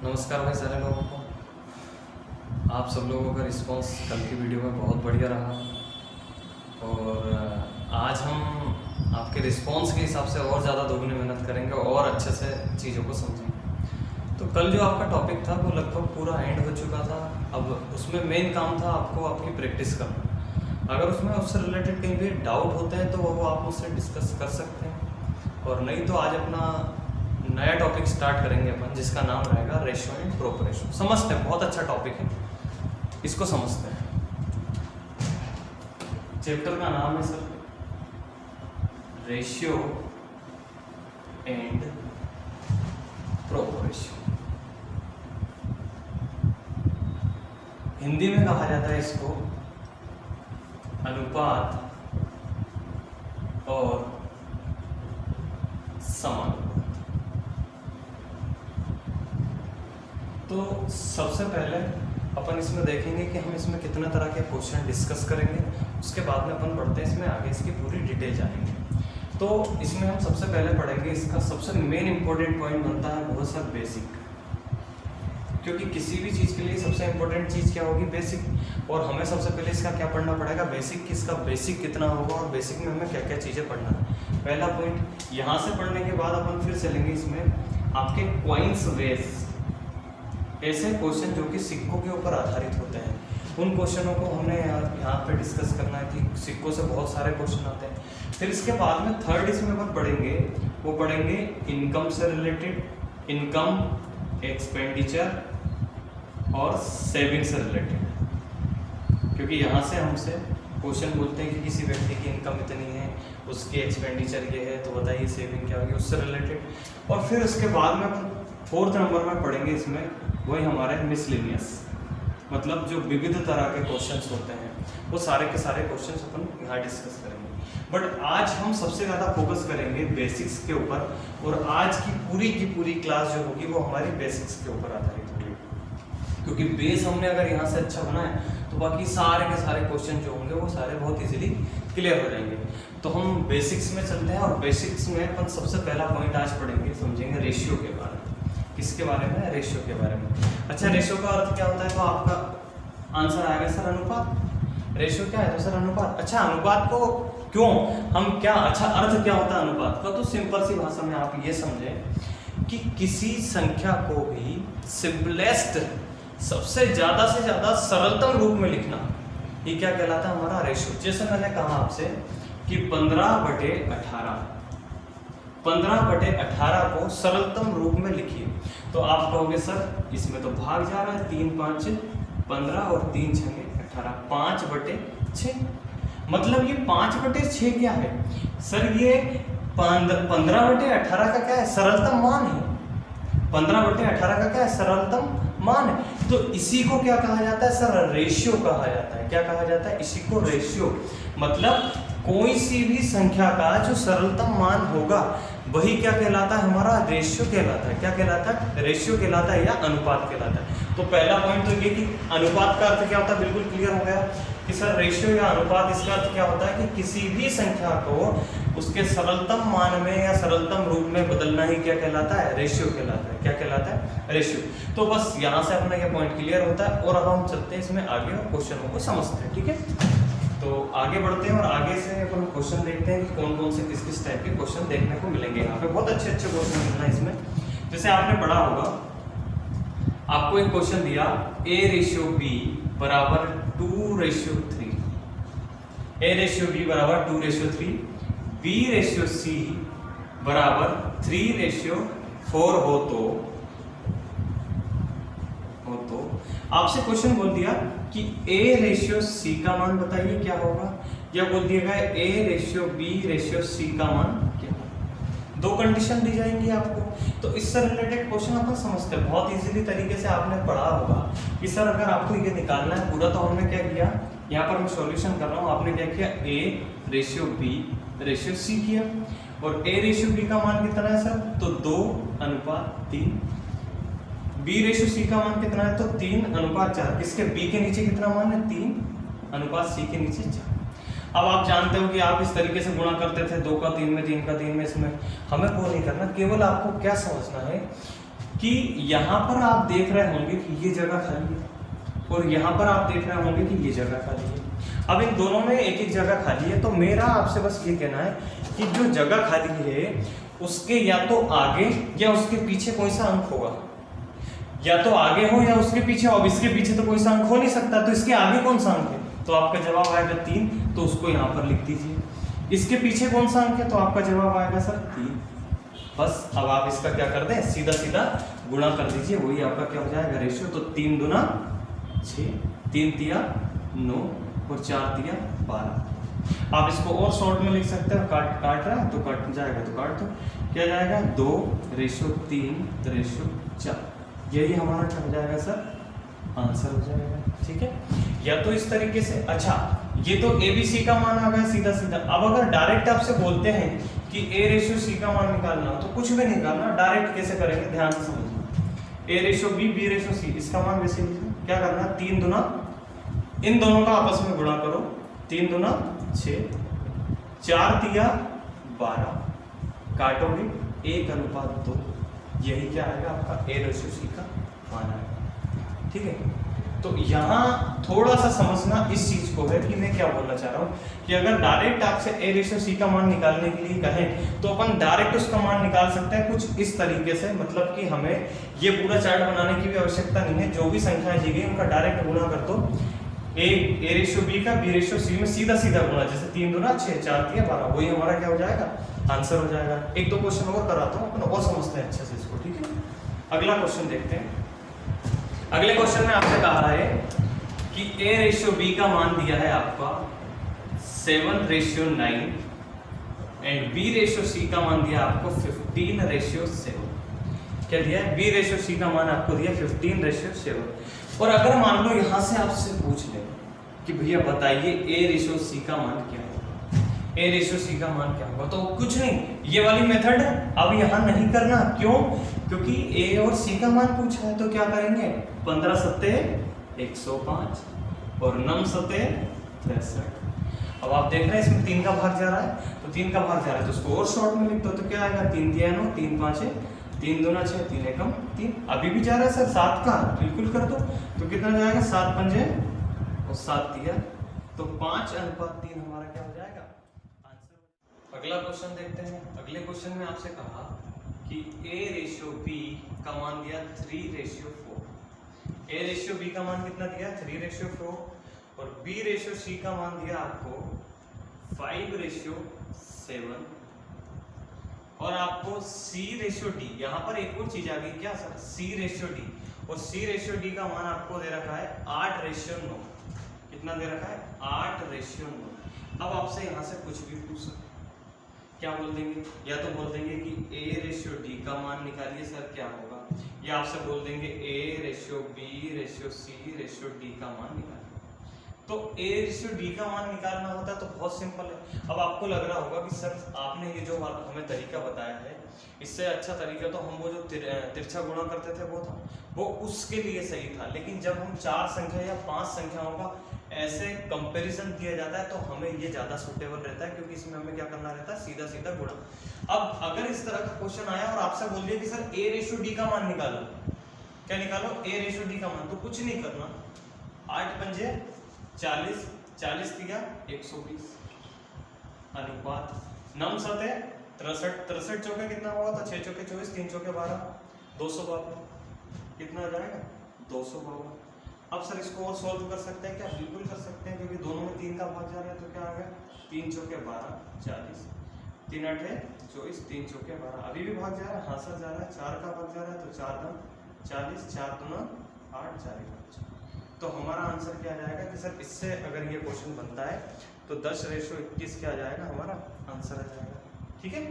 नमस्कार भाई सारे लोगों को। आप सब लोगों का रिस्पांस कल की वीडियो में बहुत बढ़िया रहा और आज हम आपके रिस्पांस के हिसाब से और ज़्यादा दोगुनी मेहनत करेंगे और अच्छे से चीज़ों को समझेंगे। तो कल जो आपका टॉपिक था वो लगभग पूरा एंड हो चुका था। अब उसमें मेन काम था आपको आपकी प्रैक्टिस करना। अगर उसमें उससे रिलेटेड कहीं भी डाउट होते हैं तो वो आप मुझसे डिस्कस कर सकते हैं, और नहीं तो आज अपना नया टॉपिक स्टार्ट करेंगे अपन, जिसका नाम रहेगा रेशियो एंड प्रोपोर्शन। समझते हैं, बहुत अच्छा टॉपिक है, इसको समझते हैं। चैप्टर का नाम है sir ratio and proportion. Hindi में कहा जाता है इसको अनुपात और समानुपात। तो सबसे पहले अपन इसमें देखेंगे कि हम इसमें कितना तरह के क्वेश्चन डिस्कस करेंगे। उसके बाद में अपन बढ़ते हैं इसमें आगे, इसकी पूरी डिटेल जानेंगे। तो इसमें हम सबसे पहले पढ़ेंगे, इसका सबसे मेन इंपॉर्टेंट पॉइंट बनता है बहुत सा बेसिक, क्योंकि किसी भी चीज़ के लिए सबसे इंपॉर्टेंट चीज़ क्या होगी? बेसिक। और हमें सबसे पहले इसका क्या पढ़ना पड़ेगा? बेसिक। किसका बेसिक कितना होगा और बेसिक में हमें क्या क्या चीज़ें पढ़ना है। पहला पॉइंट यहाँ से पढ़ने के बाद अपन फिर चलेंगे इसमें आपके क्वाइंस वेस, ऐसे क्वेश्चन जो कि सिक्कों के ऊपर आधारित होते हैं, उन क्वेश्चनों को हमने यहाँ पे डिस्कस करना है कि सिक्कों से बहुत सारे क्वेश्चन आते हैं। फिर इसके बाद में थर्ड इसमें अपन पढ़ेंगे, वो पढ़ेंगे इनकम से रिलेटेड, इनकम, एक्सपेंडिचर और सेविंग से रिलेटेड, क्योंकि यहाँ से हमसे क्वेश्चन बोलते हैं कि किसी व्यक्ति की इनकम इतनी है, उसकी एक्सपेंडिचर ये है, तो बताइए सेविंग क्या होगी, उससे रिलेटेड। और फिर उसके बाद में फोर्थ नंबर में पढ़ेंगे इसमें वही हमारे मिसलेनियस, मतलब जो विविध तरह के क्वेश्चंस होते हैं, वो सारे के सारे क्वेश्चंस अपन यहाँ डिस्कस करेंगे। बट आज हम सबसे ज़्यादा फोकस करेंगे बेसिक्स के ऊपर, और आज की पूरी क्लास जो होगी वो हमारी बेसिक्स के ऊपर आधारित होगी, क्योंकि बेस हमने अगर यहाँ से अच्छा बनाया तो बाकी सारे के सारे क्वेश्चन जो होंगे वो सारे बहुत इजीली क्लियर हो जाएंगे। तो हम बेसिक्स में चलते हैं, और बेसिक्स में अपन सबसे पहला पॉइंट आज पढ़ेंगे, समझेंगे रेशियो के बारे में। किसके बारे में? रेशियो के बारे में। अच्छा, रेशियो का अर्थ क्या होता है? तो आपका आंसर आएगा सर अनुपात। रेशियो क्या है? तो सर अनुपात। अच्छा, अनुपात को क्यों हम क्या, अच्छा अर्थ क्या होता है अनुपात का? तो सिंपल सी भाषा में आप ये समझें कि किसी संख्या को भी सिंपलेस्ट, सबसे ज्यादा से ज्यादा सरलतम रूप में लिखना, ये क्या कहलाता है? हमारा रेशियो। जैसे मैंने कहा आपसे कि 15/18, 15/18 को सरलतम रूप में लिखिए, तो आप कहोगे सर इसमें तो भाग जा रहा है, 3 5 15 और 3 6 18, 5/6। मतलब ये 5/6 क्या है सर? ये 15/18 का क्या है? सरलतम मान है। 15/18 का क्या है? सरलतम मान है। तो इसी को क्या कहा जाता है सर? रेशियो कहा जाता है। क्या कहा जाता है? इसी को रेशियो। मतलब कोई सी भी संख्या का जो सरलतम मान होगा वही क्या कहलाता है? हमारा रेशियो कहलाता है। क्या कहलाता है? रेशियो कहलाता है या अनुपात कहलाता है। तो पहला पॉइंट तो ये कि अनुपात का अर्थ क्या होता है, बिल्कुल क्लियर हो गया कि सर रेशियो या अनुपात, इसका अर्थ क्या होता है कि किसी भी संख्या को उसके सरलतम मान में या सरलतम रूप में बदलना ही क्या कहलाता है? रेशियो कहलाता है। क्या कहलाता है? रेशियो। तो बस यहाँ से अपना ये पॉइंट क्लियर होता है, और अब हम चलते हैं इसमें आगे और क्वेश्चनों को समझते हैं। ठीक है, तो आगे बढ़ते हैं और आगे से अपन क्वेश्चन देखते हैं कि कौन कौन से किस किस टाइप के क्वेश्चन देखने को मिलेंगे। यहाँ पे बहुत अच्छे अच्छे क्वेश्चन मिलना है इसमें। जैसे आपने पढ़ा होगा, आपको एक क्वेश्चन दिया A/B बराबर 2/3, A/B बराबर 2/3, B/C बराबर 3/4 हो तो आपसे क्वेश्चन बोल दिया कि A/C का मान बताइए क्या होगा, या बोल दिया गया A/B/C का मान क्या होगा। दो कंडीशन दी जाएंगी आपको। तो इससे रिलेटेड क्वेश्चन अपन समझते हैं बहुत इजीली तरीके से। आपने पढ़ा होगा कि सर अगर आपको ये निकालना है पूरा, तो हमने क्या किया, यहाँ पर मैं सॉल्यूशन कर रहा हूँ, आपने क्या किया? A/B/C किया, और A/B का मान कितना है सर? तो 2:3। B/C का मान कितना है? तो 3:4। किसके? B के नीचे कितना मान है? 3:C के नीचे 4। अब आप जानते हो कि आप इस तरीके से गुणा करते थे 2 का 3 में, 3 का 3 में, इसमें हमें वो नहीं करना। केवल आपको क्या समझना है कि यहाँ पर आप देख रहे होंगे कि ये जगह खाली है और यहाँ पर आप देख रहे होंगे कि ये जगह खाली है। अब इन दोनों में एक एक जगह खाली है, तो मेरा आपसे बस ये कहना है कि जो जगह खाली है उसके या तो आगे या उसके पीछे कोई सा अंक होगा, या तो आगे हो या उसके पीछे। अब इसके पीछे तो कोई सा अंक हो नहीं सकता, तो इसके आगे कौन सा अंक है? तो आपका जवाब आएगा 3, तो उसको यहाँ पर लिख दीजिए। इसके पीछे कौन सा अंक है? तो आपका जवाब आएगा सर 3। बस अब आप इसका क्या कर दें, सीधा सीधा गुणा कर दीजिए, वही आपका क्या हो जाएगा रेशियो। तो 3 दूना 6, 3 तिया 9 और 4 तिया 12। आप इसको और शॉर्ट में लिख सकते हो, काट रहा है तो काट जाएगा तो काट दो, क्या जाएगा 2:3:4। यही हमारा क्या हो जाएगा सर, आंसर हो जाएगा। ठीक है, या तो इस तरीके से। अच्छा, ये तो ABC का मान आ गया सीधा सीधा। अब अगर डायरेक्ट आपसे बोलते हैं कि A/C का मान निकालना हो, तो कुछ भी निकालना, डायरेक्ट कैसे करेंगे ध्यान से समझना। A/B, B/C, इसका मान वैसे क्या करना है, 3 दूना, इन दोनों का आपस में गुणा करो, 3 दूना 6, 4 तिया 12, काटोगे 1:2, यही क्या आएगा आपका A/C का मान आएगा। ठीक है, तो यहाँ थोड़ा सा समझना इस चीज को है कि मैं क्या बोलना चाह रहा हूँ कि अगर डायरेक्ट आपसे A/C का मान निकालने के लिए कहें तो अपन डायरेक्ट उसका मान निकाल सकते हैं कुछ इस तरीके से। मतलब कि हमें ये पूरा चार्ट बनाने की भी आवश्यकता नहीं है, जो भी संख्याएं दी गई उनका डायरेक्ट गुणा कर दो। A/B का B/C में सीधा सीधा गुणा, जैसे 3 दूना 6, 4 तिया 12, वही हमारा क्या हो जाएगा, आंसर हो जाएगा। एक दो क्वेश्चन और कराता हूँ, अपन और समझते हैं अच्छे से इसको। ठीक है, अगला क्वेश्चन देखते हैं। अगले क्वेश्चन में आपसे कहा है कि A/B का मान दिया है आपका 7:9 एंड B/C का मान दिया आपको 15:7। क्या दिया है, B/C का मान आपको दिया 15:7। और अगर मान लो यहां से आपसे पूछ ले कि भैया बताइए A/C का मान क्या होगा, A/C का मान क्या होगा, तो कुछ नहीं, ये वाली मेथड अब यहां नहीं करना। क्यों? क्योंकि A और C का मान पूछा है, तो क्या करेंगे, 15 सत्ते 105 और 9 सत्ते 63। अब आप देख रहे हैं इसमें 3 का भाग जा रहा है, तो 3 का भाग जा रहा है तो उसको और शॉर्ट में लिख दो, तो क्या आएगा, 3 तिया 9, 3 5 3 दूना 6, 3 एकम 3। अभी भी जा रहा है सर 7 का, बिल्कुल कर दो, तो कितना जाएगा, 7 पंजे और 7 तिया, तो 5:3 हमारा क्या हो जाएगा, आंसर। अगला क्वेश्चन देखते हैं। अगले क्वेश्चन में आपसे कहा कि A/B का मान दिया 3:4। A/B का मान कितना दिया, 3:4, और B/C का मान दिया आपको 5:7, और आपको C/D, यहाँ पर एक और चीज आ गई क्या सर, C/D, और C/D का मान आपको दे रखा है 8:9। कितना दे रखा है, 8:9। अब आपसे यहाँ से कुछ भी पूछ सकते, क्या बोल देंगे, या तो बोल देंगे कि A/D का मान निकालिए सर क्या होगा, या आपसे बोल देंगे A/B/C/D का मान निकालिए। तो A/D का मान निकालना होता है तो बहुत सिंपल है। अब आपको लग रहा होगा कि सर आपने ये जो हमें तरीका बताया है, इससे अच्छा तरीका तो हम वो जो तिरछा गुणा करते थे वो था, वो उसके लिए सही था। लेकिन जब हम 4 संख्या या 5 संख्याओं का ऐसे कंपैरिजन किया जाता है तो हमें ये ज्यादा सूटेबल रहता है, क्योंकि इसमें हमें क्या करना रहता है, सीधा सीधा गुणा। अब अगर इस तरह का क्वेश्चन आया और आपसे बोल दिया कि सर A/D का मान निकालो, क्या निकालो, A/D का मान, तो कुछ नहीं करना, 8 पंजे 40, 40 तिया 120, अनुपात 9 सते 63, 63 चौके कितना होगा, तो 6 चौके 24, 3 चौके 12, 252, कितना आ जाएगा, 252। अब सर इसको और सॉल्व कर सकते हैं क्या, बिल्कुल कर सकते हैं, क्योंकि दोनों में 3 का भाग जा रहा है, तो क्या आ गया, 3 चौके 12 40, 3 8 24, 3 चौके 12, अभी भी भाग जा रहा है, हाँ सर जा रहा है, 4 का भाग जा रहा है, तो 4 9 40, 4 दूना 8, 4 5। तो हमारा आंसर क्या आ जाएगा कि सर इससे अगर ये क्वेश्चन बनता है तो 10:21 क्या आ जाएगा, हमारा आंसर आ जाएगा। ठीक है,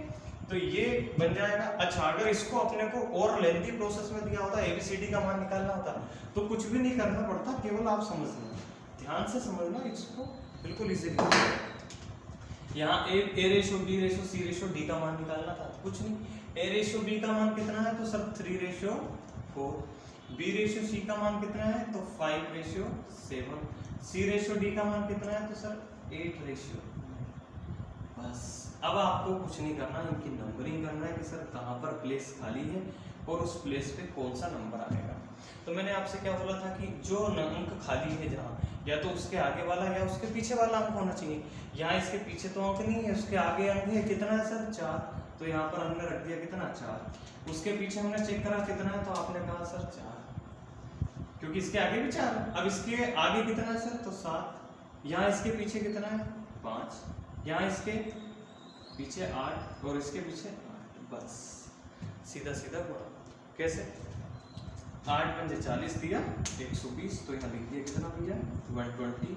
तो ये बन जाएगा। अच्छा, अगर इसको अपने को और लेंथी प्रोसेस में दिया होता, ABCD का मान निकालना होता, तो कुछ भी नहीं करना पड़ता, केवल आप समझना, ध्यान से समझना इसको, बिल्कुल इजीली। यहाँ A/B/C/D का मान निकालना था, कुछ नहीं, A/B का मान कितना है, तो सर 3:4, B/C का मान कितना है, तो 5:7, C/D का मान कितना है, तो सर 8:9। बस अब आपको कुछ नहीं करना, इनकी नंबरिंग करना है कि सर कहाँ पर प्लेस खाली है और उस प्लेस पे कौन सा नंबर आएगा। तो मैंने आपसे क्या बोला था कि जो अंक खाली है जहाँ, या तो उसके आगे वाला या उसके पीछे वाला अंक होना चाहिए। यहाँ इसके पीछे तो अंक नहीं है, उसके आगे अंक है, कितना है सर 4, तो यहाँ पर हमने रख दिया कितना 4। उसके पीछे हमने चेक करा कितना है, तो आपने कहा सर 4, क्योंकि इसके आगे भी 4 है। अब इसके आगे कितना है सर, तो 7। यहाँ इसके पीछे कितना है 5, यहाँ इसके पीछे 8 और इसके पीछे 8, बस सीधा सीधा गुणा। कैसे, 8 पंजे 40 दिया 120, तो यहाँ लिख दिया कितना भैया 120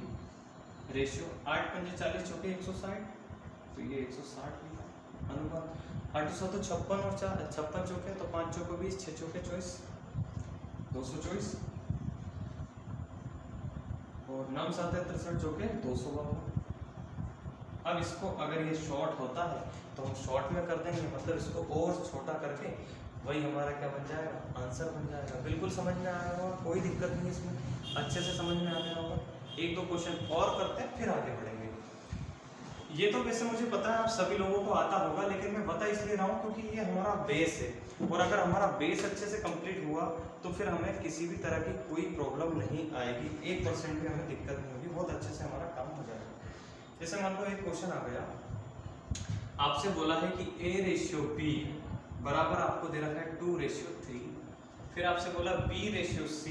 रेशियो। 8 पंजे 40 चौके 160, तो ये 160 लिखा अनुपात। 8 तो 56 और 56 चौके, तो 5 चौके 20, 6 चौके 24, 224 और 9 7 63 चौके 252। अब इसको अगर ये शॉर्ट होता है तो हम शॉर्ट में कर देंगे, मतलब इसको और छोटा करके वही हमारा क्या बन जाएगा, आंसर बन जाएगा। बिल्कुल समझ में आया होगा, कोई दिक्कत नहीं इसमें, अच्छे से समझ में आ गया होगा। एक दो क्वेश्चन और करते हैं फिर आगे बढ़ेंगे। ये तो वैसे मुझे पता है आप सभी लोगों को आता होगा, लेकिन मैं बता इसलिए रहा हूँ क्योंकि ये हमारा बेस है, और अगर हमारा बेस अच्छे से कंप्लीट हुआ तो फिर हमें किसी भी तरह की कोई प्रॉब्लम नहीं आएगी, 1% भी हमें दिक्कत नहीं होगी, बहुत अच्छे से हमारा काम हो जाएगा। जैसे मान लो एक क्वेश्चन आ गया, आपसे बोला है कि A/B बराबर आपको दे रखा है 2/3, फिर आपसे बोला B/C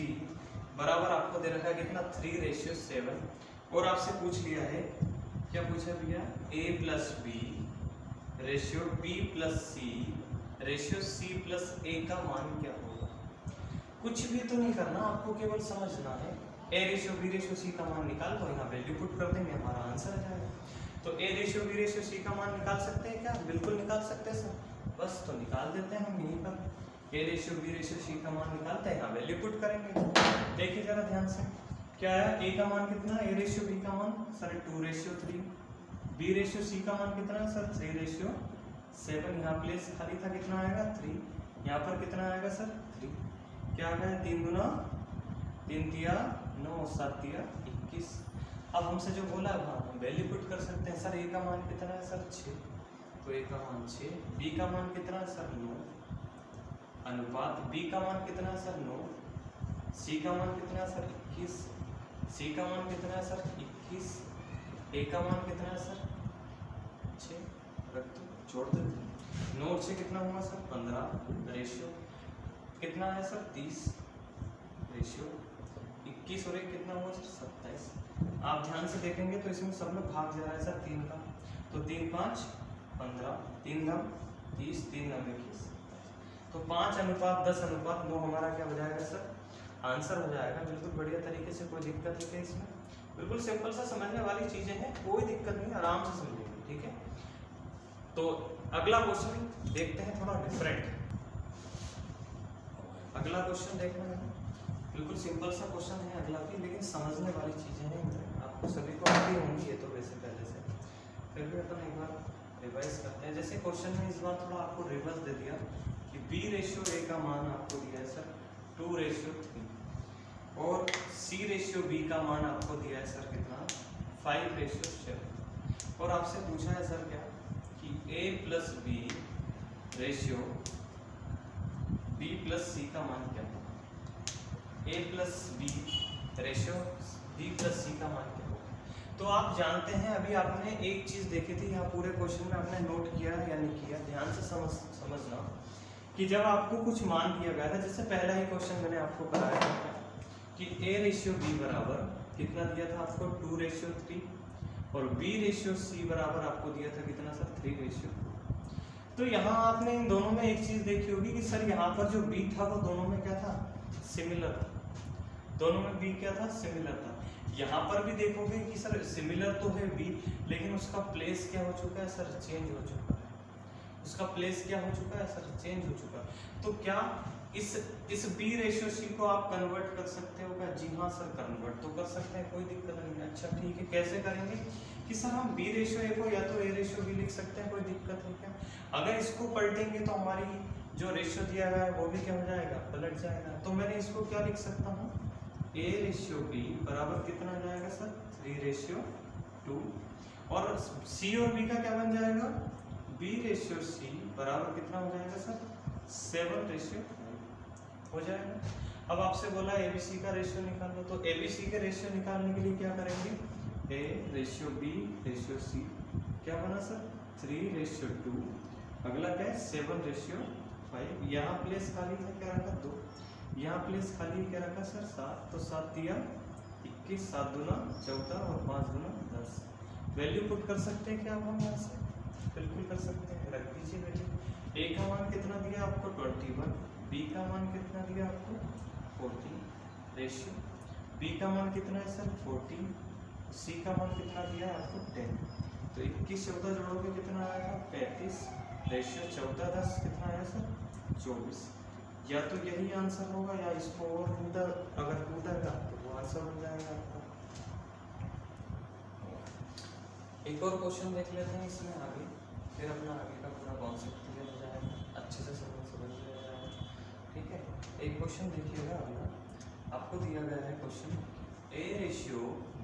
बराबर आपको दे रखा है कितना 3/7, और आपसे पूछ लिया है, क्या पूछा भैया, A+B/B+C/C+A का मान क्या होगा। कुछ भी तो नहीं करना, आपको केवल समझना है। A/B/C का मान निकाल दो, यहाँ वैल्यू पुट कर देंगे, हमारा आंसर आ जाएगा। तो A/B/C का मान निकाल सकते हैं क्या, बिल्कुल निकाल सकते हैं सर, बस तो निकाल देते हैं हम यहीं पर। A/B/C का मान निकालते हैं, यहाँ वैल्यू पुट करेंगे। देखिए जरा ध्यान से, क्या है, A का मान कितना, A/B का मान सर 2/3, B/C का मान कितना है सर 3/7, यहाँ प्लेस खाली था, कितना आएगा 3, यहाँ पर कितना आएगा सर 3, क्या आ गया 3 गुना 3 तिया 9 7 तिया 21। अब हमसे जो बोला है वहाँ हम वैल्यू पुट कर सकते हैं। सर A का मान कितना है सर 6, तो A का मान 6, B का मान कितना है सर 9 अनुपात B का मान कितना है सर 9, C का मान कितना है सर 21, C का मान कितना है सर 21, A का मान कितना है सर 6, रख दो जोड़ देते, 9 से कितना हुआ सर 15 रेशियो कितना है सर 30 रेशियो 21 और 1 कितना हुआ सर 27। आप ध्यान से देखेंगे तो इसमें सब में भाग जा रहा है सर 3 का, तो 3 5 15, 3 9 30, 3 9 21, तो 5:10:9 हमारा क्या हो जाएगा सर, आंसर हो जाएगा। बिल्कुल बढ़िया तरीके से, कोई दिक्कत नहीं है इसमें, बिल्कुल सिंपल सा समझने वाली चीजें हैं, कोई दिक्कत नहीं, आराम से समझेंगे, ठीक है। तो अगला क्वेश्चन देखते हैं, थोड़ा डिफरेंट। अगला क्वेश्चन देखना है, बिल्कुल सिंपल सा क्वेश्चन है अगला भी, लेकिन समझने वाली चीजें हैं, आपको सभी को आती होंगी ये तो वैसे पहले से, फिर भी अपन एक बार रिवाइज करते हैं। जैसे क्वेश्चन में इस बार थोड़ा आपको रिवर्स दे दिया कि B/A का मान आपको दिया है सर 2/3, और C/B का मान आपको दिया है सर कितना 5/7, और आपसे पूछा है सर क्या कि A+B रेशियो B+C का मान क्या होगा, A+B रेशियो B+C का मान क्या होगा। तो आप जानते हैं, अभी आपने एक चीज देखी थी, यहाँ पूरे क्वेश्चन में आपने नोट किया या नहीं किया, ध्यान से समझना कि जब आपको कुछ मान दिया गया था, जैसे पहला ही क्वेश्चन मैंने आपको कराया था कि A/B बराबर कितना दिया था आपको 2/3, और B/C बराबर आपको दिया था कितना सर 3/2। तो यहाँ आपने इन दोनों में एक चीज देखी होगी कि सर यहाँ पर जो B था वो दोनों में क्या था, सिमिलर था, दोनों में B क्या था, सिमिलर था। यहाँ पर भी देखोगे कि सर सिमिलर तो है B, लेकिन उसका प्लेस क्या हो चुका है सर, चेंज हो चुका है, उसका प्लेस क्या हो चुका है सर, चेंज हो चुका है। तो क्या इस B/C को आप कन्वर्ट कर सकते हो क्या, जी हाँ सर कन्वर्ट तो कर सकते हैं, कोई दिक्कत नहीं है। अच्छा ठीक है, कैसे करेंगे कि सर हम B/A को या तो A/B लिख सकते हैं, कोई दिक्कत है क्या। अगर इसको पलटेंगे तो हमारी जो रेशियो दिया गया है वो भी क्या हो जाएगा, पलट जाएगा। तो मैंने इसको क्या लिख सकता हूँ, A/B बराबर कितना हो जाएगा सर 3/2, और C और B का क्या बन जाएगा, B/C बराबर कितना हो जाएगा सर 7/9। हो जाएगा। अब आपसे बोला ABC का रेशियो निकालो, तो ABC के रेशियो निकालने के लिए क्या करेंगे, A ratio B ratio C, क्या बना सर 3:2, अगला क्या है 7:5, यहाँ प्लेस खाली था क्या रखा 2, यहाँ प्लेस खाली क्या रखा सर 7, तो 7 दिया 21, 7 दूना 14 और 5 दूना 10। वैल्यू पुट कर सकते हैं क्या हम यहाँ से, बिल्कुल कर सकते हैं, रख दीजिए वैल्यू। A का मान कितना दिया आपको 21, B का मान कितना दिया आपको 40 रेशियो, B का मान कितना है सर 40, C का मान कितना दिया है आपको 10, तो 21 14 जोड़ोगे कितना आएगा 35 रेशियो 14 10 कितना आया सर 24। या तो यही आंसर होगा या इसको और अगर कूदेगा तो वो आंसर बन जाएगा आपका। एक और क्वेश्चन देख लेते हैं इसमें आगे, फिर अपना आगे का पूरा कॉन्सेप्ट क्लियर हो जाएगा, अच्छे से समझ लिया जाएगा। ठीक है, एक क्वेश्चन देखिएगा अगला, आपको दिया गया है क्वेश्चन A रेशियो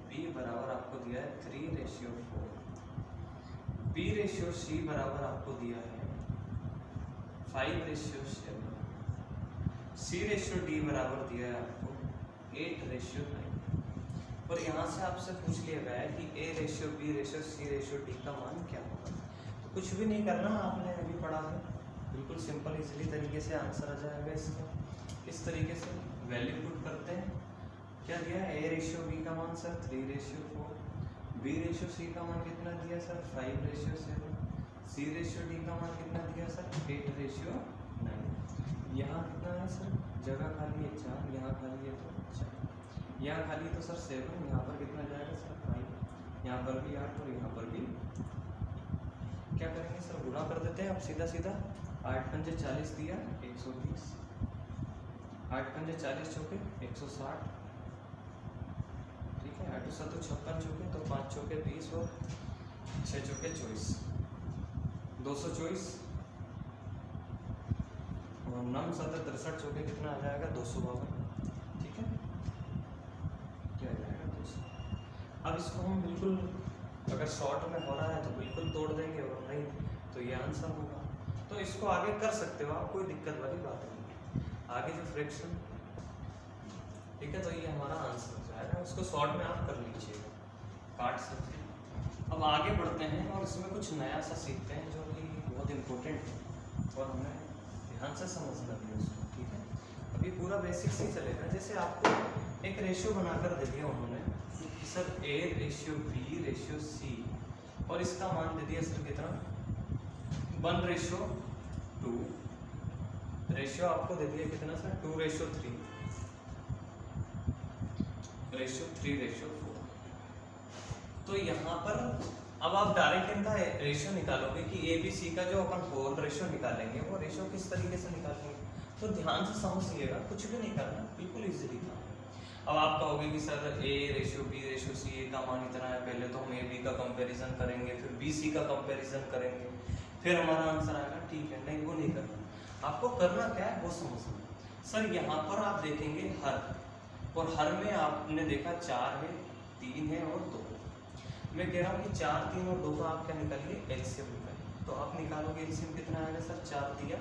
B बराबर आपको दिया है 3:4, B रेशियो C बराबर आपको दिया है 5:7, C रेशियो D बराबर दिया है आपको 8:9, और यहाँ से आपसे पूछ लिया गया है कि A ratio B ratio C ratio D का मान क्या होगा। तो कुछ भी नहीं करना, आपने अभी पढ़ा है, बिल्कुल सिंपल इजीली तरीके से आंसर आ जाएगा इसका। इस तरीके से वैल्यू पुट करते हैं, क्या दिया है A रेशियो B का मान सर 3:4, B रेशियो C का मान कितना दिया सर 5:7, C रेशियो D का मान कितना दिया सर 8:9। यहाँ कितना है सर, जगह खाली है 4, यहाँ खाली है तो 4, यहाँ खाली तो सर 7, यहाँ पर कितना जाएगा सर 5, यहाँ पर भी 8 और यहाँ पर भी। क्या करेंगे सर, गुणा कर देते हैं अब सीधा सीधा, 8 पंजे 40 दिया 120, 8 पंजे 40 चौके 160, ठीक है, 8 7 56 चौके, तो 5 चौके 20 और 6 चौके 24, 224 और 9 7 63 चौके कितना आ जाएगा 252। ठीक है, क्या आ जाएगा 200। अब इसको हम बिल्कुल अगर शॉर्ट में हो रहा है तो बिल्कुल तोड़ देंगे, और नहीं तो ये आंसर होगा। तो इसको आगे कर सकते हो आप, कोई दिक्कत वाली बात नहीं। आगे जो फ्रैक्शन, ठीक है, तो ये हमारा आंसर हो जाएगा, उसको शॉर्ट में आप कर लीजिएगा, काट सकते हैं। अब आगे बढ़ते हैं और इसमें कुछ नया सा सीखते हैं जो कि बहुत इम्पोर्टेंट है और हमें ध्यान से समझना भी उसको। ठीक है, अभी पूरा बेसिक्स ही चलेगा। जैसे आपको एक रेशियो बनाकर दे दिया उन्होंने कि sir A ratio B ratio C, और इसका मान दे दिया सर कितना 1:2, रेशियो आपको दे दिया कितना सर 2:3, रेशियो 3:4। तो यहाँ पर अब आप डायरेक्ट इनका रेशियो निकालोगे कि ABC का जो अपन होल रेशियो निकालेंगे वो रेशियो किस तरीके से निकालेंगे, तो ध्यान से समझ लिएगा, कुछ भी नहीं करना, बिल्कुल इजीली काम है। अब आप कहोगे कि sir A ratio B ratio C का मान इतना है, पहले तो हम AB का कंपैरिजन करेंगे, फिर BC का कंपैरिजन करेंगे, फिर हमारा आंसर आएगा। ठीक है, नहीं वो नहीं करना, आपको करना क्या है वो समझना। सर यहाँ पर आप देखेंगे हर, और हर में आपने देखा 4 है 3 है और 2, मैं कह रहा हूँ कि 4 3 और 2 का आप क्या निकालिए एलसीएम निकालिए, तो आप निकालोगे एलसीएम कितना आएगा सर 4 दिया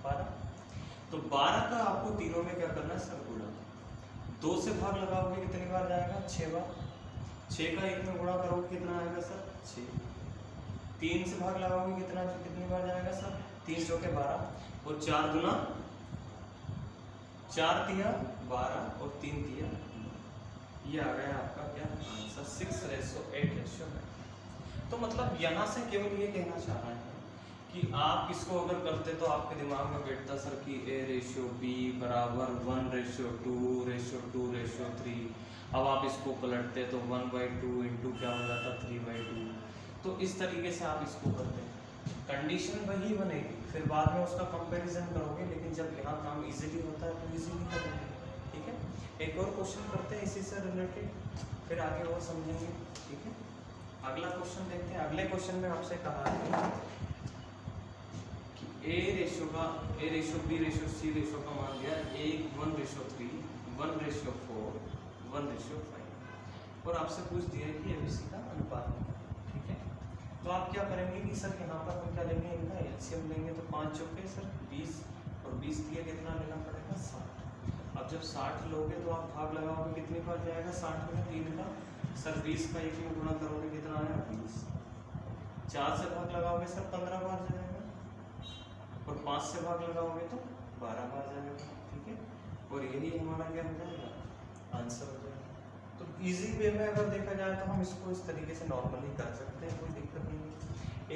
12, तो 12 का आपको तीनों में क्या करना है सर गुणा, 2 से भाग लगाओगे कितनी बार जाएगा 6 बार, 6 का 1 में गुणा करोगे कितना आएगा सर 6, 3 से भाग लगाओगे कितनी बार जाएगा सर 3 चौके 12, और 4 दूना 4 दिया 12 और 3 दिया, ये आ गया आपका क्या आंसर 6:8। तो मतलब यहाँ से केवल ये कहना चाह रहे हैं कि आप इसको अगर करते तो आपके दिमाग में बैठता सर कि A रेशियो B बराबर 1:2:3, अब आप इसको पलटते तो 1/2 इंटू क्या हो जाता 3/2, तो इस तरीके से आप इसको करते हैं, कंडीशन वही बनेगी, फिर बाद में उसका कंपैरिजन करोगे, लेकिन जब यहाँ काम इजीली होता है तो इजीली करेंगे। ठीक है, एक और क्वेश्चन करते हैं इसी से रिलेटेड, फिर आगे और समझेंगे। ठीक है, अगला क्वेश्चन देखते हैं। अगले क्वेश्चन में आपसे कहा है कि A ratio B ratio C ratio का मान दिया 1:3, 1:4, 1:5, और आपसे पूछ दिया है कि ABC का अनुपात है। ठीक है, तो आप क्या करेंगे कि सर यहाँ पर हम क्या लेंगे, इनका एलसीएम लेंगे, तो 5 चौके सर 20 और 20 दिया कितना लेना पड़ेगा 60, अब जब 60 लोगे तो आप भाग लगाओगे, कितने बार जाएगा 60 में 3 का सर 20 का 1 में गुणा करोगे कितना आया 20। 4 से भाग लगाओगे सर 15 बार जाएगा, और 5 से भाग लगाओगे तो 12 बार जाएगा। ठीक है, और यही हमारा क्या हो जाएगा आंसर हो जाएगा। तो इजी वे में अगर देखा जाए तो हम इसको इस तरीके से नॉर्मली कर सकते हैं, कोई दिक्कत नहीं है।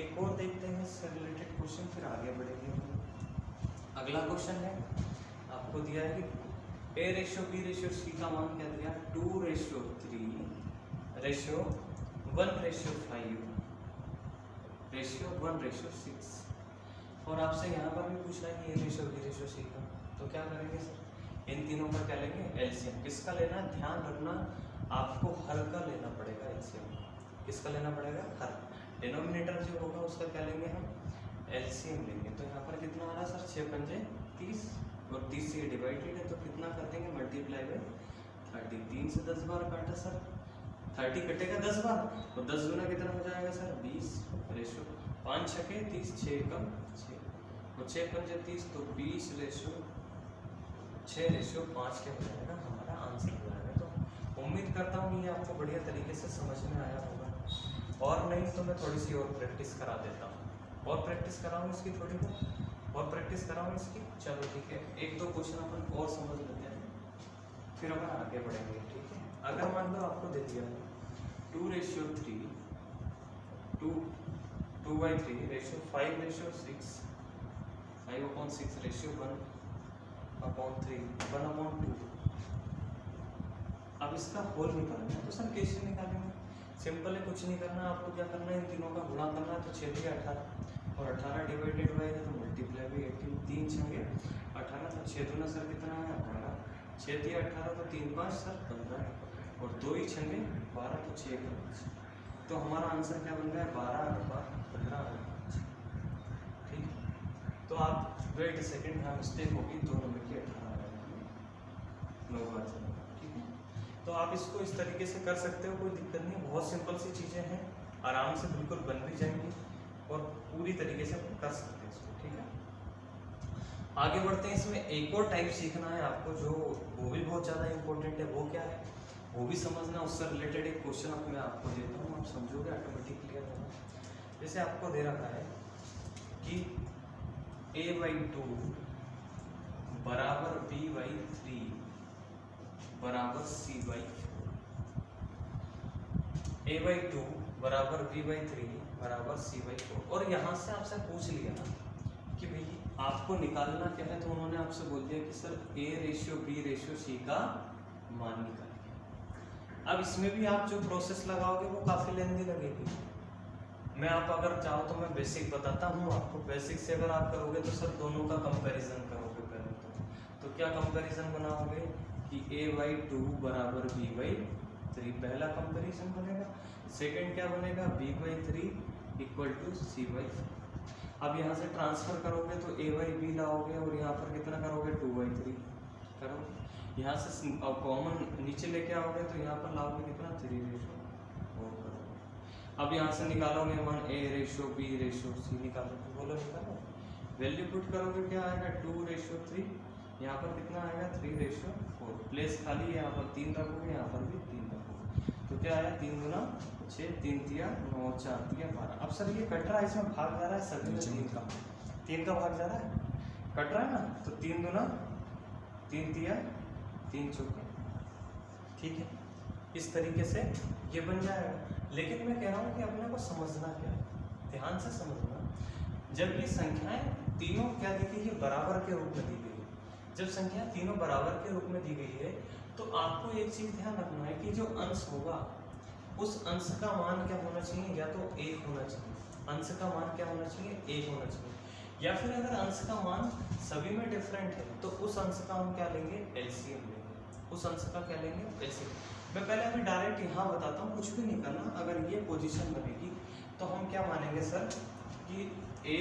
एक और देखते हैं इससे रिलेटेड क्वेश्चन, फिर आगे बढ़ेंगे। अगला क्वेश्चन है, आपको दिया है कि A ratio B ratio C का मान क्या दिया 2:3 रेशियो 1:5 रेशियो 1:6, और आपसे यहाँ पर भी पूछा है कि A ratio B ratio C का, तो क्या करेंगे सर इन तीनों का क्या लेंगे एलसीएम। किसका लेना है, ध्यान रखना आपको हर का लेना पड़ेगा एलसीएम। किसका लेना पड़ेगा हर, डिनोमिनेटर जो होगा उसका क्या लेंगे हम एलसीएम लेंगे। तो यहाँ पर कितना आ रहा है सर 6 पंजे 30, और 30 से डिवाइडेड है तो कितना कर देंगे मल्टीप्लाई बाई 30। 3 से 10 बार काटा सर 30 कटेगा 10 बार, तो 10 गुना कितना हो जाएगा सर 20 रेशियो 5 छके 30 6 कम 6, और 6 पंजे 30 तो 20 रेशियो 6 रेशियो 5 के हो जाएगा हमारा आंसर हो जाएगा। तो उम्मीद करता हूँ ये आपको बढ़िया तरीके से समझ में आया होगा, और नहीं तो मैं थोड़ी सी और प्रैक्टिस करा देता हूँ, और प्रैक्टिस कराऊँ इसकी थोड़ी बहुत, और प्रैक्टिस कराऊँ इसकी। चलो ठीक है, एक दो क्वेश्चन अपन और समझ लेते हैं, फिर अपन आगे बढ़ेंगे। ठीक है, अगर मान लो आपको दे दिया 2:3 2/3 रेशियो 5:6 5/6 रेशियो 1/3 1/2। अब इसका होल निकालना है, तो सर कैसे निकालेंगे, सिंपल है, कुछ नहीं करना आपको, क्या करना है इन तीनों का गुणा करना है। तो 6 × 18 और 18 डिवाइडेड बाई है तो मल्टीप्लाई बाई 18, 3 छंगे 18, तो 6 दूना सर कितना है 18, 6 × 18 तो 3 5 सर 15, और 2 ही छंगे 12 तो 6 का 5, तो हमारा आंसर क्या बन रहा है 12/15। ठीक है, तो आप वेट सेकेंड, यहाँ मिस्टेक होगी, 2 नंबर की 18 आ जाएगी 9 बार चलेगा। ठीक है, तो आप इसको इस तरीके से कर सकते हो, कोई दिक्कत नहीं, बहुत सिंपल सी चीज़ें हैं, आराम से बिल्कुल बन भी जाएंगी, और पूरी तरीके से कर सकते हैं इसको। ठीक है, आगे बढ़ते हैं। इसमें एक और टाइप सीखना है आपको, जो वो भी बहुत ज़्यादा इंपॉर्टेंट है, वो क्या है वो भी समझना, उससे रिलेटेड एक क्वेश्चन अब मैं आपको देता हूँ, आप समझोगे ऑटोमेटिक क्लियर होगा। जैसे आपको दे रखा है कि a/2 बराबर b/3 बराबर c/4, a/2 बराबर b/3 बराबर c/4, और यहाँ से आपसे पूछ लिया ना कि भाई आपको निकालना क्या है, तो उन्होंने आपसे बोल दिया कि sir a ratio b ratio c का मान निकालिए। अब इसमें भी आप जो प्रोसेस लगाओगे वो काफ़ी लेंदी लगेगी। मैं आप अगर चाहो तो मैं बेसिक बताता हूँ आपको, बेसिक से अगर आप करोगे तो सर दोनों का कंपैरिजन करोगे पहले तो क्या कंपैरिजन बनाओगे कि a/2 बराबर b/3, पहला कंपैरिजन बनेगा। सेकंड क्या बनेगा b/3 इक्वल टू c/4। अब यहाँ से ट्रांसफर करोगे तो a/b लाओगे, और यहाँ पर कितना करोगे 2/3 करोगे, यहाँ से कॉमन नीचे लेके आओगे तो यहाँ पर लाओगे कितना 3/4 करोगे। अब यहाँ से निकालोगे मान a ratio b ratio c निकालोगे, बोलो निकालो, वैल्यू पुट करोगे क्या आएगा 2/3, यहाँ पर कितना आएगा 3/4, प्लेस खाली है, यहाँ पर 3 रखोगे, यहाँ पर भी 3 रखोगे, तो क्या आया 3 गुना 6 3 तिया 9 4 तिया 12। अब सर ये कट रहा है, इसमें भाग जा रहा है सभी में 3 का भाग जा रहा है, कट रहा है ना, तो 3 गुना 3 तिया 3 चौके। ठीक है, इस तरीके से ये बन जाएगा। लेकिन मैं कह रहा हूँ कि अपने को समझना क्या है, ध्यान से समझना, जब ये संख्याएं तीनों क्या दी गई है बराबर के रूप में दी गई है, जब संख्या तीनों बराबर के रूप में दी गई है तो आपको एक चीज़ ध्यान रखना है कि जो अंश होगा उस अंश का मान क्या होना चाहिए, या तो 1 होना चाहिए, अंश का मान क्या होना चाहिए 1 होना चाहिए, या फिर अगर अंश का मान सभी में डिफरेंट है तो उस अंश का हम क्या लेंगे एलसीएम लेंगे, उस अंश का क्या लेंगे एलसीएम। मैं पहले अभी डायरेक्ट यहाँ बताता हूँ, कुछ भी नहीं करना। अगर ये पोजीशन बनेगी तो हम क्या मानेंगे सर कि a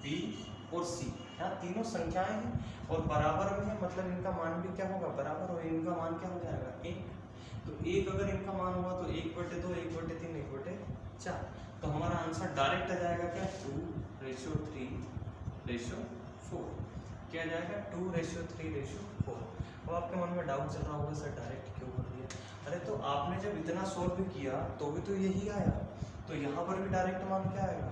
b और c यहाँ तीनों संख्याएं हैं और बराबर में है, मतलब इनका मान भी क्या होगा बराबर, और इनका मान क्या हो जाएगा 1। तो 1 अगर इनका मान हुआ तो 1/2 1/3 1/4, तो हमारा आंसर डायरेक्ट आ जाएगा क्या 2:3:4, क्या आ जाएगा 2:3:4। और आपके मन में डाउट चल रहा होगा सर डायरेक्ट क्यों कर दिया। अरे तो आपने जब इतना सोल्व किया तो भी तो यही आया, तो यहाँ पर भी डायरेक्ट मान क्या आएगा,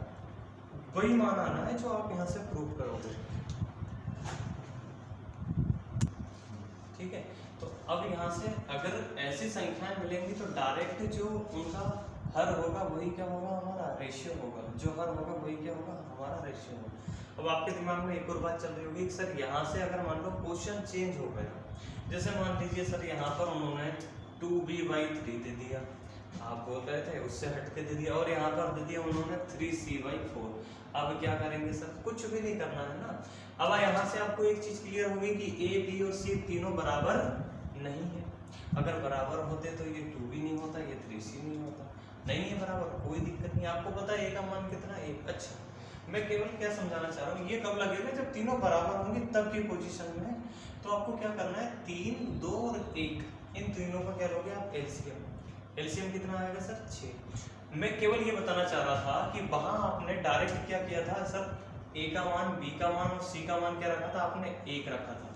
वही मान आना है जो आप यहाँ से प्रूव करोगे। ठीक है, तो अब यहाँ से अगर ऐसी संख्याएं मिलेंगी तो डायरेक्ट जो उनका हर होगा वही क्या होगा, हमारा रेशियो होगा। जो हर होगा वही क्या होगा, हमारा रेशियो होगा। अब आपके दिमाग में एक और बात चल रही होगी कि सर यहाँ से अगर मान लो क्वेश्चन चेंज हो गया, जैसे मान लीजिए सर यहाँ पर उन्होंने 2b/3 दे दिया, आप बोल रहे थे उससे हट के दे दिया, और यहाँ पर दे दिया उन्होंने 3c/4। अब क्या करेंगे सर, कुछ भी नहीं करना है ना। अब यहाँ से आपको एक चीज क्लियर होगी कि a, b और c तीनों बराबर नहीं है। अगर बराबर होते तो ये 2b नहीं होता, ये 3c नहीं होता। नहीं है बराबर, कोई दिक्कत नहीं। आपको पता है a का मान कितना, 1। अच्छा, मैं केवल क्या समझाना चाह रहा हूँ, ये कब लगेगा, जब तीनों बराबर होंगे तब की पोजीशन में। तो आपको क्या करना है, 3, 2 और 1, इन तीनों का क्या लोगे आप, एलसीएम। एलसीएम कितना आएगा सर, 6। मैं केवल ये बताना चाह रहा था कि वहां आपने डायरेक्ट क्या किया था सर, ए का मान, बी का मान और सी का मान क्या रखा था आपने, 1 रखा था।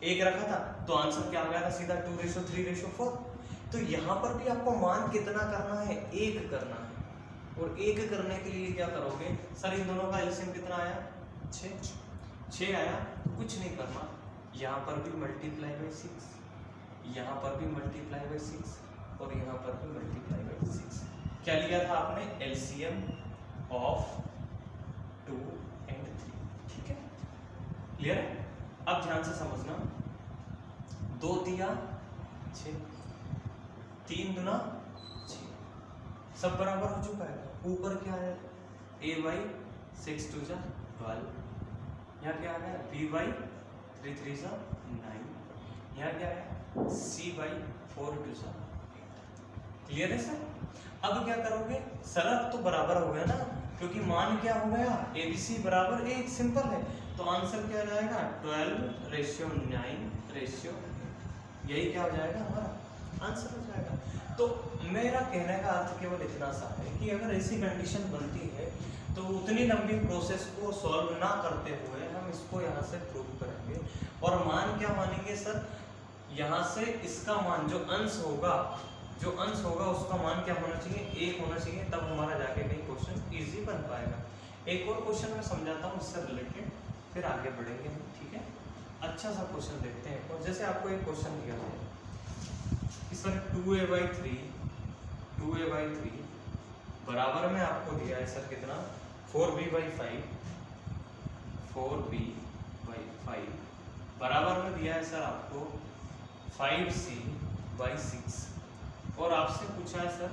1 रखा था तो आंसर क्या आ गया था सीधा 2:3:4। तो यहाँ पर भी आपको मान कितना करना है, 1 करना है। और 1 करने के लिए क्या करोगे सर, इन दोनों का एलसीएम कितना आया, 6 आया। तो कुछ नहीं करना, यहाँ पर भी मल्टीप्लाई बाई 6, यहाँ पर भी मल्टीप्लाई बाई 6 और यहाँ पर भी मल्टीप्लाई बाई 6। क्या लिया था आपने, एलसीएम ऑफ 2 and 3। ठीक है, क्लियर है। अब ध्यान से समझना, 2 दिया 6, 3 दूना 6, सब बराबर हो चुका है। ऊपर क्या है, a/6 2 जा 12, यहाँ क्या आ गया, b/3 3 जा 9, यहाँ क्या है, c/4 2 जा 8। क्लियर है सर। अब क्या करोगे सर, अब तो बराबर हो गया ना, क्योंकि मान क्या हो गया, ABC बराबर 1, सिंपल है। तो आंसर क्या जाएगा, 12:9, यही क्या हो जाएगा, हमारा आंसर हो जाएगा। तो मेरा कहने का अर्थ केवल इतना सा है कि अगर ऐसी कंडीशन बनती है तो उतनी लंबी प्रोसेस को सॉल्व ना करते हुए हम इसको यहाँ से प्रूव करेंगे। और मान क्या मानेंगे सर, यहाँ से इसका मान जो अंश होगा उसका मान क्या होना चाहिए, 1 होना चाहिए, तब हमारा जाके कहीं क्वेश्चन इजी बन पाएगा। एक और क्वेश्चन मैं समझाता हूँ इससे रिलेटेड, फिर आगे बढ़ेंगे हम। ठीक है, अच्छा सा क्वेश्चन देखते हैं। और जैसे आपको एक क्वेश्चन दिया है कि सर 2a/3 बराबर में आपको दिया है सर कितना, 4b/5 बराबर में दिया है सर आपको 5c/6। और आपसे पूछा है सर,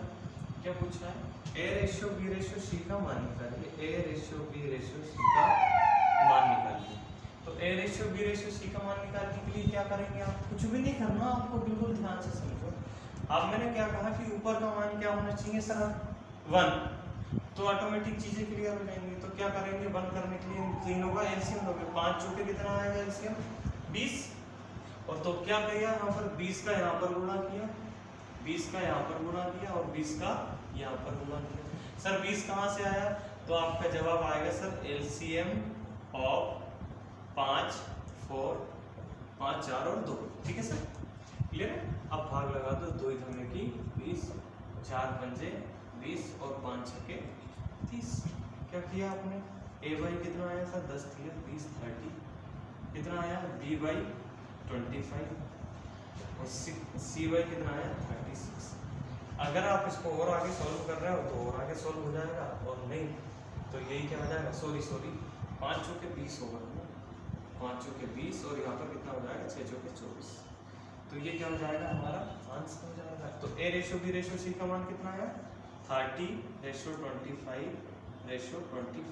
क्या पूछा है, a/b/c का मान निकालिए, a/b/c का मान निकालिए। तो a/b/c का मान निकालने के लिए क्या करेंगे आप, कुछ भी नहीं करना, आपको बिल्कुल ध्यान से समझो। अब मैंने क्या कहा कि ऊपर का मान क्या होना चाहिए सर, 1, तो ऑटोमेटिक चीजें क्लियर हो जाएंगी। तो क्या करेंगे, 1 करने के लिए तीनों का एलसीएम लोगे, 5 चौके कितना आएगा एलसीएम, 20। और तो क्या किया यहाँ पर, 20 का यहाँ पर गुणा किया, 20 का यहाँ पर गुणा किया और 20 का यहाँ पर गुणा किया। सर 20 कहाँ से आया, तो आपका जवाब आएगा सर एलसीएम ऑफ 5, 4, 5, 4 और 2। ठीक है सर, क्लियर है। अब भाग लगा दो, 2 धने की 20, 4 पंजे 20 और 5 छके 30। क्या किया आपने, a/, कितना आया सर, 10 दिया, 20 30, कितना आया, b/25 और c/, कितना आया, 36। अगर आप इसको और आगे सॉल्व कर रहे हो तो और आगे सॉल्व हो जाएगा, और नहीं तो यही क्या हो जाएगा, सॉरी 5 चौके 20 होगा, 5 चौके 20 और यहाँ पर कितना हो जाएगा, 6 चौके 24। तो ये क्या हो जाएगा, हमारा आंसर हो जाएगा। तो a/b/c का मान कितना आया, 30:25:24,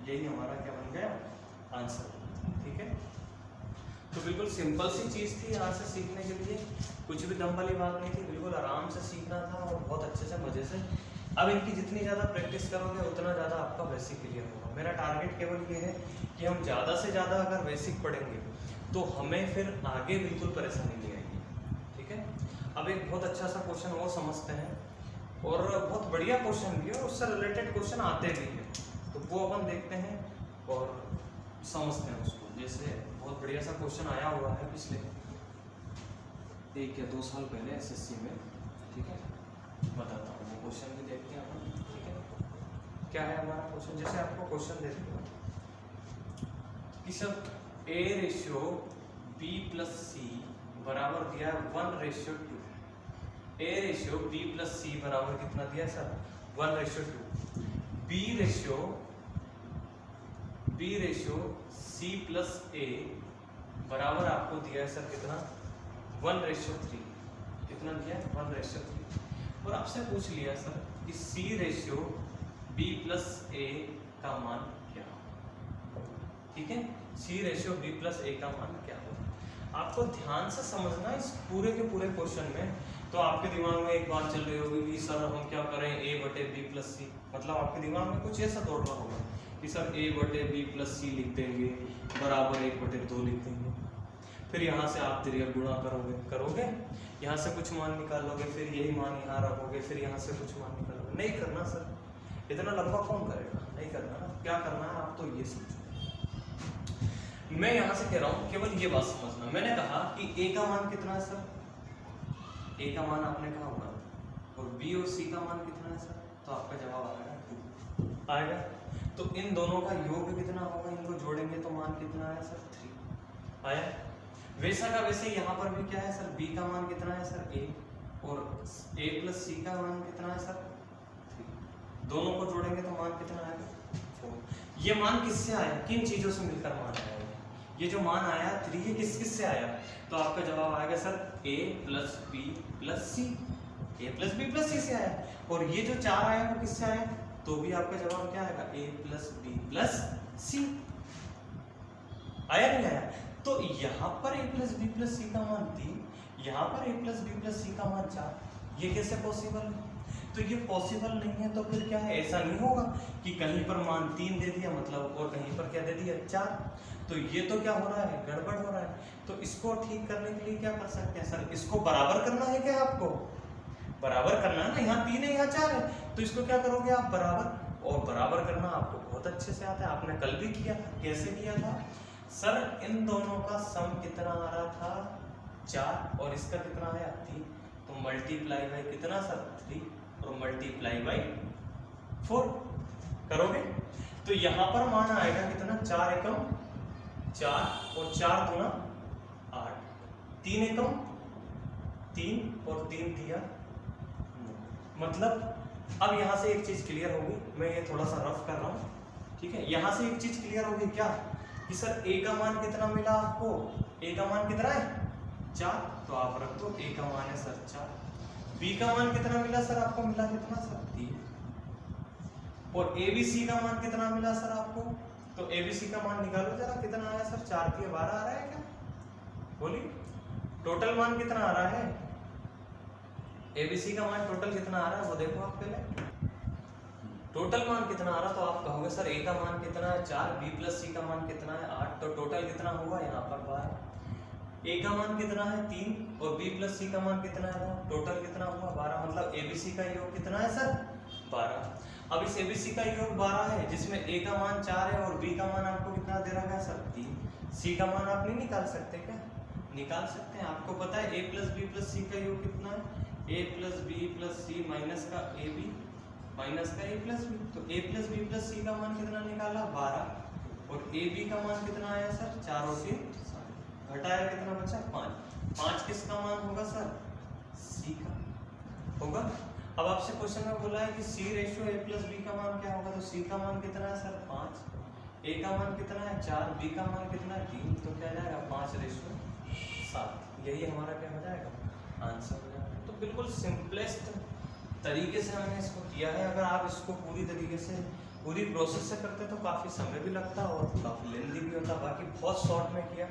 यही हमारा क्या बन गया, आंसर। ठीक है, तो बिल्कुल सिंपल सी चीज़ थी यहाँ से सीखने के लिए, कुछ भी दम वाली बात नहीं थी, बिल्कुल आराम से सीखना था और बहुत अच्छे से मज़े से। अब इनकी जितनी ज़्यादा प्रैक्टिस करोगे उतना ज़्यादा आपका बेसिक क्लियर होगा। मेरा टारगेट केवल ये है कि हम ज़्यादा से ज़्यादा अगर बेसिक पढ़ेंगे तो हमें फिर आगे बिल्कुल परेशानी नहीं आएगी। ठीक है, अब एक बहुत अच्छा सा क्वेश्चन और समझते हैं, और बहुत बढ़िया क्वेश्चन भी है, उससे रिलेटेड क्वेश्चन आते भी हैं, तो वो अपन देखते हैं और समझते हैं उसको। जैसे बहुत बढ़िया सा क्वेश्चन आया हुआ है पिछले 1 या 2 साल पहले एसएससी में, ठीक है, बताता हूँ वो क्वेश्चन भी देखते हैं अपन, ठीक है। क्या है हमारा क्वेश्चन, जैसे आपको क्वेश्चन दे दिया कि सब A ratio B plus C बराबर दिया है 1:2। A ratio B plus C बराबर कितना दिया है sir, 1:2। B ratio C plus A बराबर आपको दिया है सर कितना, 1:3। कितना दिया है, 1:3। और आपसे पूछ लिया सर कि C ratio B plus A का मान क्या हो, ठीक है, C ratio B plus A का मान क्या हो। आपको ध्यान से समझना इस पूरे के पूरे क्वेश्चन में। तो आपके दिमाग में एक बात चल रही होगी कि सर हम क्या करें, A/B प्लस C, मतलब आपके दिमाग में कुछ ऐसा दौड़ रहा होगा कि सर A/B प्लस C लिख देंगे बराबर 1/2 लिख देंगे, फिर यहाँ से आप तिरिया गुणा करोगे, यहाँ से कुछ मान निकालोगे, फिर यही मान यहाँ रखोगे, फिर यहाँ से कुछ मान निकालोगे। नहीं करना सर, इतना लंबा कौन करेगा, नहीं करना ना। क्या करना है आप तो ये सोचो। मैं यहाँ से कह रहा हूँ केवल ये बात समझना, मैंने कहा कि A का मान कितना है सर, A का मान आपने कहा होगा, और B और C का मान कितना है सर, तो आपका जवाब आएगा 2 आएगा। तो इन दोनों का योग कितना होगा, इनको जोड़ेंगे तो मान कितना है सर, 3 आया। वैसा का वैसे यहाँ पर भी क्या है सर, B का मान कितना है सर, A, और A प्लस C का मान कितना है सर, 3। दोनों को जोड़ेंगे तो मान कितना आएगा, 4। ये मान किससे आया, किन चीजों से मिलकर मान आया, ये जो मान आया 3 ये किस किस से आया, तो आपका जवाब आएगा sir A plus B plus C, A plus B plus C से आया। और ये जो 4 आया वो किससे आया, तो भी आपका जवाब क्या आएगा, A plus B plus C आया नहीं आया। तो यहाँ पर A plus B plus C का मान 3, यहाँ पर A plus B plus C का मान 4, ये कैसे पॉसिबल है, तो ये पॉसिबल नहीं है। तो फिर क्या है, ऐसा नहीं होगा कि कहीं पर मान 3 दे दिया मतलब, और कहीं पर क्या दे दिया 4, तो ये तो क्या हो रहा है, गड़बड़ हो रहा है। तो इसको ठीक करने के लिए क्या कर सकते हैं सर, इसको बराबर करना है क्या, आपको बराबर करना है ना, यहाँ 3 है यहाँ 4 है, तो इसको क्या करोगे आप बराबर, और बराबर करना आपको बहुत अच्छे से आता है, आपने कल भी किया। कैसे किया था सर, इन दोनों का सम कितना आ रहा था 4 और इसका कितना आया 3, तो मल्टीप्लाई बाई कितना सर 3 और मल्टीप्लाई बाई 4 करोगे तो यहाँ पर मान आएगा कितना, 4 एकम 4 और 4 दूना 8, 3 एकम 3 और 3 दिया 9। मतलब अब यहाँ से एक चीज क्लियर होगी, मैं ये थोड़ा सा रफ कर रहा हूँ, ठीक है। यहाँ से एक चीज क्लियर होगी क्या कि सर A का मान कितना मिला आपको, A का मान कितना है 4, तो आप रख दो A का मान है सर 4। B का मान कितना मिला सर आपको, मिला कितना सर 3। और ABC का मान कितना मिला सर आपको, तो ABC का मान निकालो जरा, कितना आया सर 4 की 12 आ रहा है क्या, बोलिए टोटल मान कितना आ रहा है, ABC का मान टोटल कितना आ रहा है वो देखो आप पहले, टोटल मान कितना आ रहा, तो आप कहोगे सर A का मान कितना है 4, B प्लस C का मान कितना है 8, तो टोटल कितना हुआ यहाँ पर 12। A का मान कितना है 3 और B प्लस C का मान कितना है, टोटल कितना हुआ 12, मतलब ABC का योग कितना है सर 12। अब इस ABC का योग 12 है जिसमें A का मान 4 है और B का मान आपको कितना दे रखा है सर 3। C का मान आप नहीं निकाल सकते क्या, निकाल सकते हैं। आपको पता है A plus B plus C का योग कितना है, A plus B plus C minus का AB माइनस का A प्लस B, तो A plus B plus C का मान कितना निकाला 12 और AB का मान कितना आया सर 4 और 3 घटाया कितना बचा 5। 5 किसका मान होगा सर, C का होगा। अब आपसे क्वेश्चन में बोला है कि C ratio A plus B का मान क्या होगा, तो C का मान कितना है सर 5, A का मान कितना है 4, B का मान कितना है 3, तो क्या जाएगा 5:7। यही हमारा क्या हो जाएगा आंसर हो जाएगा। तो बिल्कुल सिंपलेस्ट तरीके से हमने इसको किया है। अगर आप इसको पूरी तरीके से पूरी प्रोसेस से करते तो काफ़ी समय भी लगता और काफ़ी लेंदी भी होता, बाकी बहुत शॉर्ट में किया।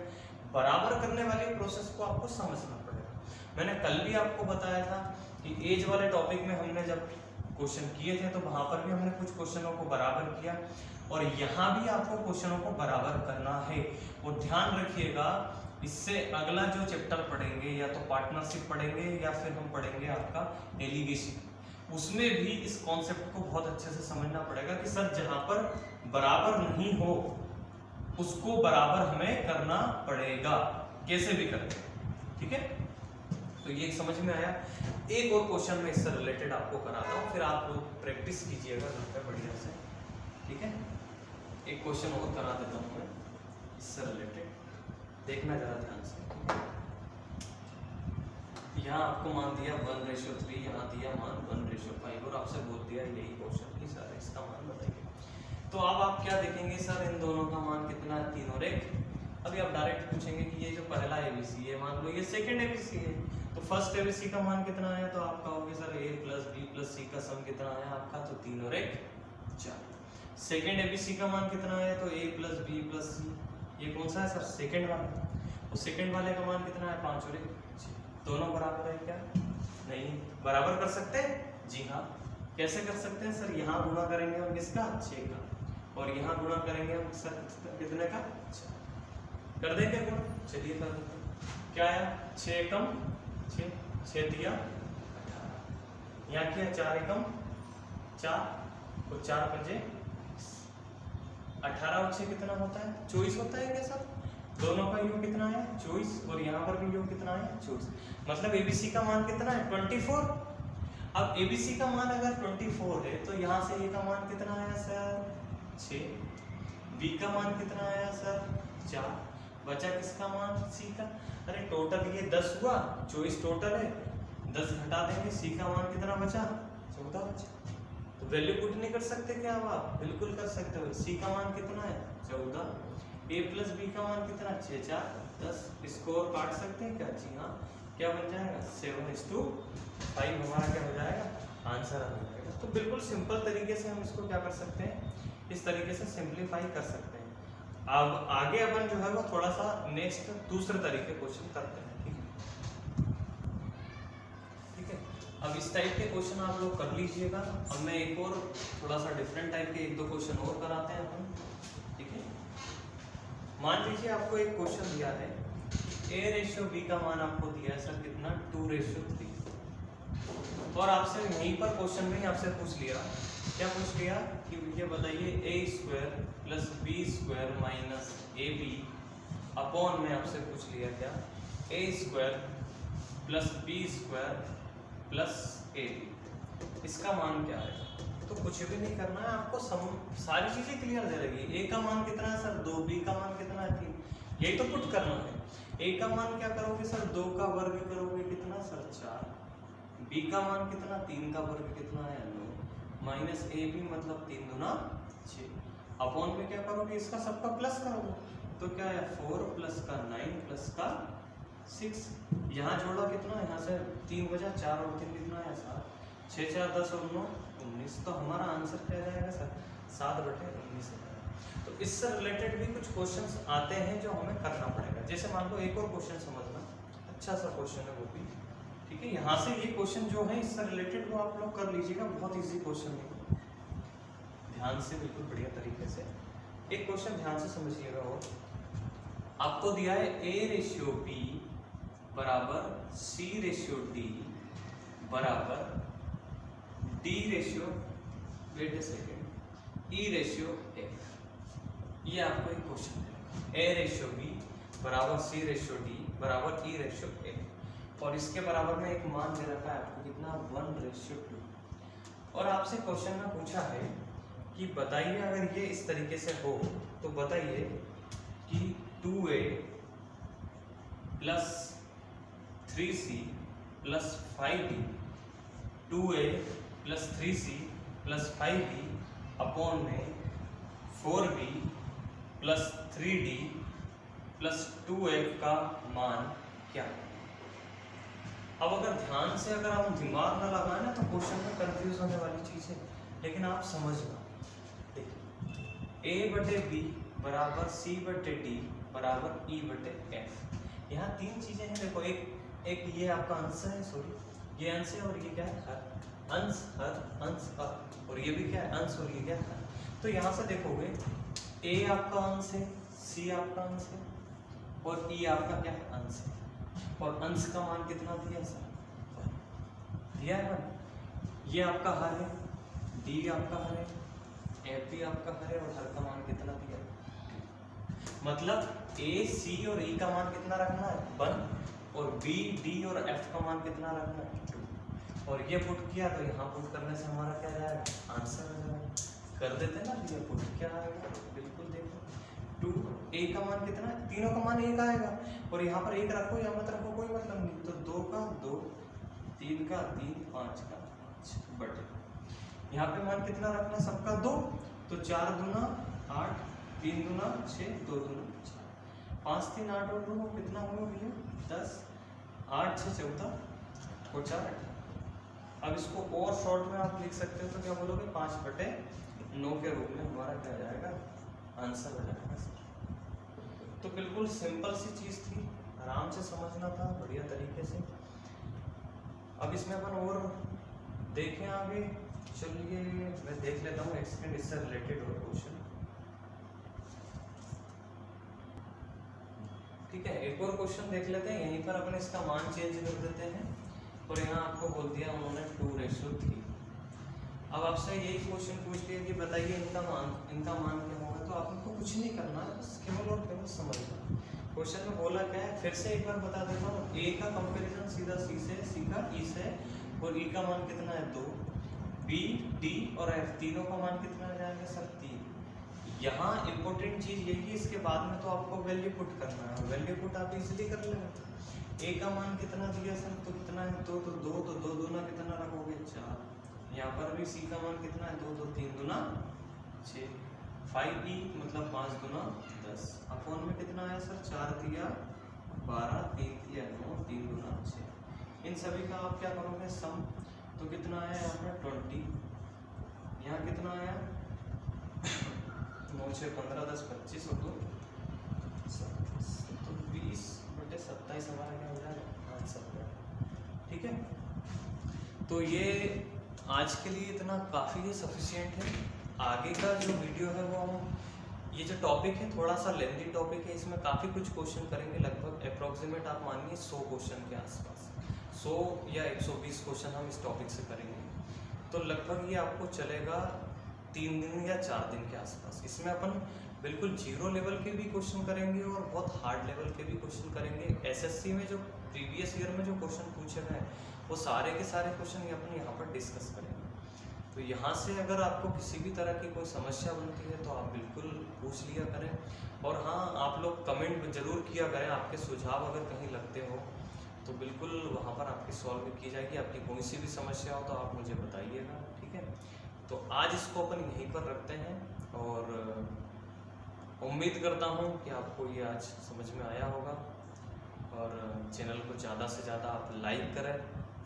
बराबर करने वाली प्रोसेस को आपको समझना पड़ेगा। मैंने कल भी आपको बताया था कि एज वाले टॉपिक में हमने जब क्वेश्चन किए थे तो वहाँ पर भी हमने कुछ क्वेश्चनों को बराबर किया और यहाँ भी आपको क्वेश्चनों को बराबर करना है। और ध्यान रखिएगा, इससे अगला जो चैप्टर पढ़ेंगे या तो पार्टनरशिप पढ़ेंगे या फिर हम पढ़ेंगे आपका एलिगेशन, उसमें भी इस कॉन्सेप्ट को बहुत अच्छे से समझना पड़ेगा कि सर जहाँ पर बराबर नहीं हो उसको बराबर हमें करना पड़ेगा, कैसे भी करके, ठीक है। तो ये समझ में आया। एक और क्वेश्चन में इससे रिलेटेड आपको कराता हूँ, फिर आप लोग प्रैक्टिस कीजिएगा घर पे बढ़िया से, ठीक है। एक क्वेश्चन और करा देता हूँ मैं इससे रिलेटेड, देखना जरा ध्यान से। यहाँ आपको मान दिया 1:3, यहाँ दिया मान 1:5 और आपसे बोल दिया यही क्वेश्चन की सर इसका मान बताइए। तो अब आप क्या देखेंगे सर, इन दोनों का मान कितना है, 3 और 1। अभी आप डायरेक्ट पूछेंगे कि ये जो पहला एबीसी है, मान लो ये सेकंड एबीसी है, तो फर्स्ट एबीसी का मान कितना आया, तो आप कहोगे सर a + b + c का सम कितना आया आपका, तो 3 और 1 4। सेकंड एबीसी का मान कितना आया, तो a + b + c, ये कौन सा है सर, सेकंड वाला, और सेकंड वाले का मान कितना है, 5 और 1 6। दोनों बराबर है क्या, नहीं, बराबर कर सकते हैं, जी हाँ। कैसे कर सकते हैं सर, यहाँ गुणा करेंगे हम किसका, 6 का, और यहाँ गुणा करेंगे हम सर कितने का, 4। कर देंगे गुणा, चलिए कर देते हैं। क्या आया, 6 कम 6, 6 दिया 18, यहाँ किया 4 एकम 4 और 4 पंजे 18 और 6 कितना होता है, 24 होता है क्या सर। दोनों का योग कितना है, 24, और यहाँ पर भी योग कितना है, 24। मतलब एबीसी का मान कितना है, 24। अब एबीसी का मान अगर 24 है तो यहाँ से ए का मान कितना आया सर, 6, बी का मान कितना आया सर, 4, बचा किसका मान, सी का। अरे टोटल ये 10 हुआ, 24 टोटल है, 10 घटा देंगे, सी का मान कितना बचा, 14 बचा। तो वैल्यू पुट नहीं कर सकते क्या आप, बिल्कुल कर सकते हो। सी का मान कितना है, 14, a + b का मान कितना, 6 4 10। इसको और काट सकते हैं क्या, जी हाँ। क्या बन जाएगा, 7:5 हमारा क्या हो जाएगा, आंसर आ जाएगा। तो बिल्कुल सिंपल तरीके से हम इसको क्या कर सकते हैं, इस तरीके से सिंप्लीफाई कर सकते हैं। अब आगे अपन जो है वो थोड़ा सा नेक्स्ट दूसरे तरीके क्वेश्चन करते हैं, ठीक है, ठीक है। अब इस टाइप के क्वेश्चन आप लोग कर लीजिएगा। अब मैं एक और थोड़ा सा डिफरेंट टाइप के 1-2 क्वेश्चन और कराते हैं अपन, ठीक है। मान लीजिए आपको एक क्वेश्चन दिया है, a/b का मान आपको दिया है सर कितना, 2/3, और आपसे यहीं पर क्वेश्चन में ही आपसे पूछ लिया, क्या पूछ लिया कि ये बताइए a² + b² - ab अपॉन में आपसे पूछ लिया क्या, a² + b² + ab, इसका मान क्या है। तो कुछ भी नहीं करना है आपको, सारी चीजें क्लियर दे रही। a का मान कितना है सर, 2, b का मान कितना है, 3, यही तो पुट करना है। a का मान क्या करोगे सर, 2 का वर्ग करोगे कितना सर, 4, b का मान कितना, 3 का वर्ग कितना है, 9, माइनस ab मतलब 3 दूना 6, अपॉन में क्या करोगे, इसका सबका प्लस करोगे, तो क्या है 4 + का 9 + का 6, यहाँ जोड़ा कितना, यहाँ से 3 बचा, 4 और 3 कितना है 7, 6 4 10 और 9 19। तो हमारा आंसर क्या जाएगा सर, 7/19 है। तो इससे रिलेटेड भी कुछ क्वेश्चंस आते हैं जो हमें करना पड़ेगा। जैसे मान लो एक और क्वेश्चन समझना, अच्छा सा क्वेश्चन है वो भी, ठीक है। यहाँ से ये क्वेश्चन जो है इससे रिलेटेड वो आप लोग कर लीजिएगा, बहुत इजी क्वेश्चन है, ध्यान से बिल्कुल बढ़िया तरीके से एक क्वेश्चन ध्यान से समझिएगा। और आपको दिया है a/b = c/d = d/, wait a second, e/f। ये आपको एक क्वेश्चन है, a/b = c/d = e/f, और इसके बराबर में एक मान दे रखा है आपको कितना, 1/2। और आपसे क्वेश्चन में पूछा है कि बताइए अगर ये इस तरीके से हो तो बताइए कि 2a + 3c + 5d, 2a + 3c + 5d upon में 4b + 3d + 2f का मान क्या है। अब अगर ध्यान से अगर हम दिमाग न लगाए ना तो क्वेश्चन में कंफ्यूज होने वाली चीज है, लेकिन आप समझना। देखिए a/b = c/d = e/f। यहाँ 3 चीजें हैं, देखो एक ये आपका अंश है, सॉरी ये अंश है, और ये क्या है, हर अंश हर अंश हर, और ये भी क्या है, अंश, और ये क्या है। तो यहाँ से देखोगे a आपका अंश है, c आपका अंश है, और e आपका क्या है, अंश है, और अंश का मान कितना दिया सर, दिया है 1। ये आपका हर है, d आपका हर है, f भी आपका हर है, और हर का मान कितना दिया है, मतलब a, c और e का मान कितना रखना है, 1, और बी, डी और एफ का मान कितना रखना है 2, और ये पुट किया तो यहाँ पुट करने से हमारा क्या जाएगा, आंसर आ जाएगा। कर देते हैं ना, ये पुट क्या आएगा, बिल्कुल देखो 2, ए का मान कितना है, तीनों का मान 1 आएगा, और यहाँ पर 1 रखो या मत रखो कोई मतलब नहीं, तो 2 का 2, 3 का 3, 5 का 5 बटे यहाँ पे मान कितना रखना सबका 2, तो 4 दूना 8, 3 दूना 6, 2 दूना 4, 5 3 8 और 2 कितना होगा भैया 10, 8 6 14 और 4 18। अब इसको और शॉर्ट में आप लिख सकते हो तो क्या बोलोगे 5 बटे 9 के रूप में हमारा क्या जाएगा, आंसर हो जाएगा सर। तो बिल्कुल सिंपल सी चीज़ थी, आराम से समझना था बढ़िया तरीके से। अब इसमें अपन और देखें आगे, चलिए मैं देख लेता हूँ एक सेकेंड, इससे रिलेटेड और क्वेश्चन। ठीक है, एक और क्वेश्चन देख लेते हैं। यहीं पर अपन इसका मान चेंज कर देते हैं, और यहाँ आपको बोल दिया उन्होंने 2:3। अब आपसे यही क्वेश्चन पूछ लिया कि बताइए इनका मान क्या होगा, तो आपको कुछ नहीं करना है, बस केवल और केवल समझना। क्वेश्चन में बोला क्या है, फिर से एक बार बता देता हूँ। ए का कंपैरिजन सीधा सी से, सी का ई से, और ई का मान कितना है 2, बी, डी और एफ तीनों का मान कितना आ जाएगा सर 3। यहाँ इंपॉर्टेंट चीज़ यही है, इसके बाद में तो आपको वैल्यू पुट करना है, वैल्यू पुट आप इजीली कर लेंगे। ए का मान कितना दिया सर, तो कितना है 2, तो 2 तो 2 दूना कितना रखोगे 4। यहाँ पर भी सी का मान कितना है 2, तो 3 दूना 6, 5e मतलब 5 दूना 10, अपॉन में कितना आया सर 4 दिया 12, 3 दिया 9, 3 दूना 6। इन सभी का आप क्या करोगे सम, तो कितना आया यहाँ पर 20, यहाँ कितना आया 9 6 15 10 25 और 2 27, तो 20 बटे 27 हमारा क्या हो जाएगा आंसर। ठीक है, तो ये आज के लिए इतना काफ़ी है, सफिशिएंट है। आगे का जो वीडियो है वो हम, ये जो टॉपिक है थोड़ा सा लेंथी टॉपिक है, इसमें काफ़ी कुछ क्वेश्चन करेंगे, लगभग अप्रॉक्सीमेट आप मानिए 100 क्वेश्चन के आसपास, 100 या 120 क्वेश्चन हम इस टॉपिक से करेंगे। तो लगभग ये आपको चलेगा 3 दिन या 4 दिन के आसपास। इसमें अपन बिल्कुल जीरो लेवल के भी क्वेश्चन करेंगे और बहुत हार्ड लेवल के भी क्वेश्चन करेंगे। एसएससी में जो प्रीवियस ईयर में जो क्वेश्चन पूछे गए वो सारे के सारे क्वेश्चन अपन यहाँ पर डिस्कस करेंगे। तो यहाँ से अगर आपको किसी भी तरह की कोई समस्या बनती है तो आप बिल्कुल पूछ लिया करें। और हाँ, आप लोग कमेंट जरूर किया करें, आपके सुझाव अगर कहीं लगते हो तो बिल्कुल वहाँ पर आपकी सॉल्व की जाएगी। आपकी कोई सी भी समस्या हो तो आप मुझे बताइएगा, ठीक है। तो आज इसको अपन यहीं पर रखते हैं और उम्मीद करता हूँ कि आपको ये आज समझ में आया होगा। और चैनल को ज़्यादा से ज़्यादा आप लाइक करें,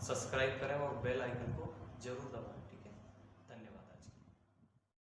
सब्सक्राइब करें और बेल आइकन को ज़रूर दबाएं।